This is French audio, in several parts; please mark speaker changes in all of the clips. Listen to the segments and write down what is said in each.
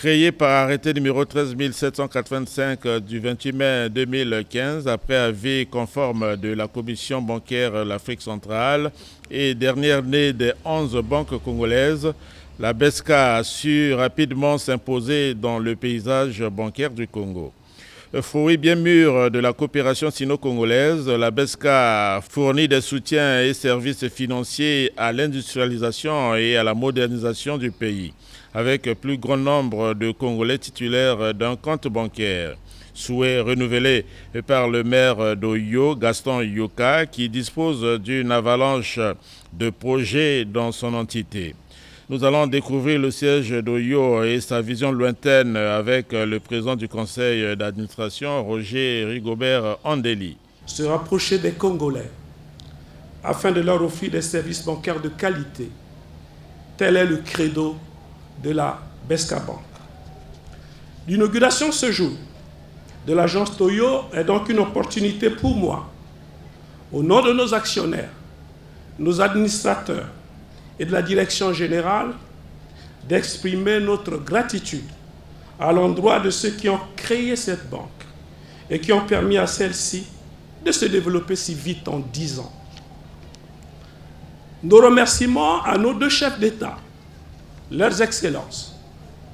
Speaker 1: Créé par arrêté numéro 13785 du 28 mai 2015, après avis conforme de la Commission bancaire l'Afrique centrale et dernière née des 11 banques congolaises, la BESCA a su rapidement s'imposer dans le paysage bancaire du Congo. Fruit bien mûr de la coopération sino-congolaise, la BESCA fournit des soutiens et services financiers à l'industrialisation et à la modernisation du pays, avec plus grand nombre de Congolais titulaires d'un compte bancaire. Souhait renouvelé par le maire d'Oyo, Gaston Yoka, qui dispose d'une avalanche de projets dans son entité. Nous allons découvrir le siège d'Oyo et sa vision lointaine avec le président du conseil d'administration, Roger Rigobert Andeli.
Speaker 2: Se rapprocher des Congolais afin de leur offrir des services bancaires de qualité. Tel est le credo de la BESCA Bank. L'inauguration ce jour de l'agence Toyo est donc une opportunité pour moi, au nom de nos actionnaires, nos administrateurs, et de la direction générale, d'exprimer notre gratitude à l'endroit de ceux qui ont créé cette banque et qui ont permis à celle-ci de se développer si vite en 10 ans. Nos remerciements à nos deux chefs d'État, leurs excellences,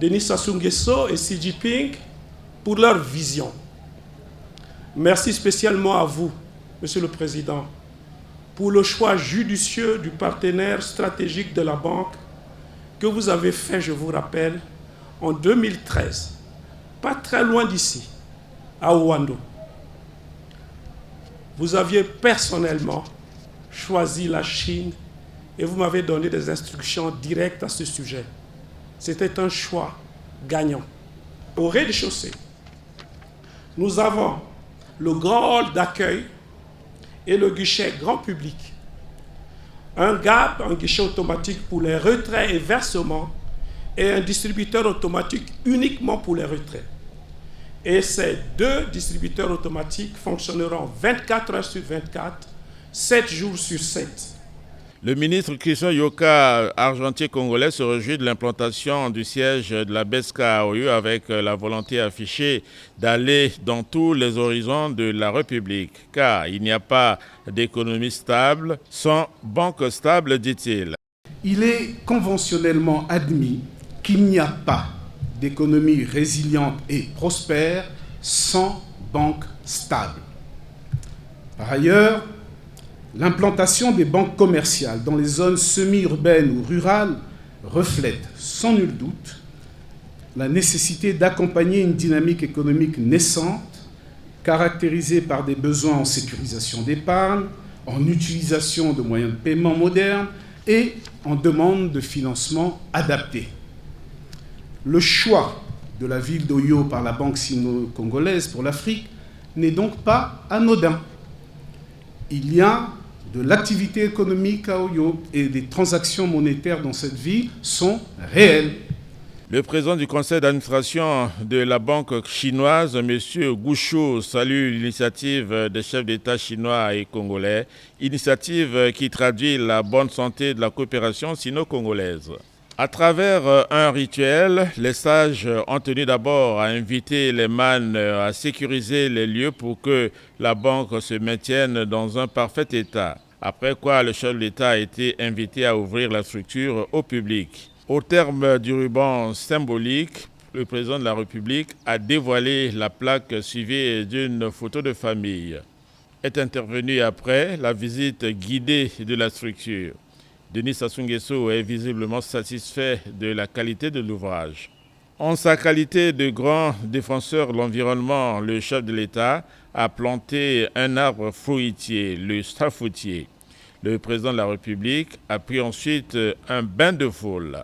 Speaker 2: Denis Sassou Nguesso et Xi Jinping, pour leur vision. Merci spécialement à vous, Monsieur le Président, pour le choix judicieux du partenaire stratégique de la banque que vous avez fait, je vous rappelle, en 2013, pas très loin d'ici, à Ouando. Vous aviez personnellement choisi la Chine et vous m'avez donné des instructions directes à ce sujet. C'était un choix gagnant. Au rez-de-chaussée, nous avons le grand hall d'accueil et le guichet grand public. Un GAB, un guichet automatique pour les retraits et versements, et un distributeur automatique uniquement pour les retraits. Et ces deux distributeurs automatiques fonctionneront 24 heures sur 24, 7 jours sur 7.
Speaker 1: Le ministre Christian Yoka, argentier congolais, se réjouit de l'implantation du siège de la BESCA à Oyo avec la volonté affichée d'aller dans tous les horizons de la République. Car il n'y a pas d'économie stable sans banque stable, dit-il.
Speaker 3: Il est conventionnellement admis qu'il n'y a pas d'économie résiliente et prospère sans banque stable. Par ailleurs, l'implantation des banques commerciales dans les zones semi-urbaines ou rurales reflète sans nul doute la nécessité d'accompagner une dynamique économique naissante, caractérisée par des besoins en sécurisation d'épargne, en utilisation de moyens de paiement modernes et en demande de financement adapté. Le choix de la ville d'Oyo par la Banque sino-congolaise pour l'Afrique n'est donc pas anodin. Il y a de l'activité économique à Oyo et des transactions monétaires dans cette ville sont réelles.
Speaker 1: Le président du conseil d'administration de la banque chinoise, M. Gouchou, salue l'initiative des chefs d'État chinois et congolais, initiative qui traduit la bonne santé de la coopération sino-congolaise. À travers un rituel, les sages ont tenu d'abord à inviter les MAN à sécuriser les lieux pour que la banque se maintienne dans un parfait état. Après quoi, le chef de l'État a été invité à ouvrir la structure au public. Au terme du ruban symbolique, le président de la République a dévoilé la plaque suivie d'une photo de famille. Est intervenu après la visite guidée de la structure. Denis Sassou Nguesso est visiblement satisfait de la qualité de l'ouvrage. En sa qualité de grand défenseur de l'environnement, le chef de l'État a planté un arbre fruitier, le stafoutier. Le président de la République a pris ensuite un bain de foule.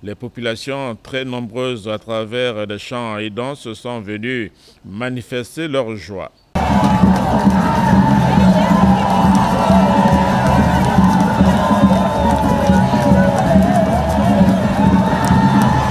Speaker 1: Les populations très nombreuses à travers des chants et danses sont venues manifester leur joie.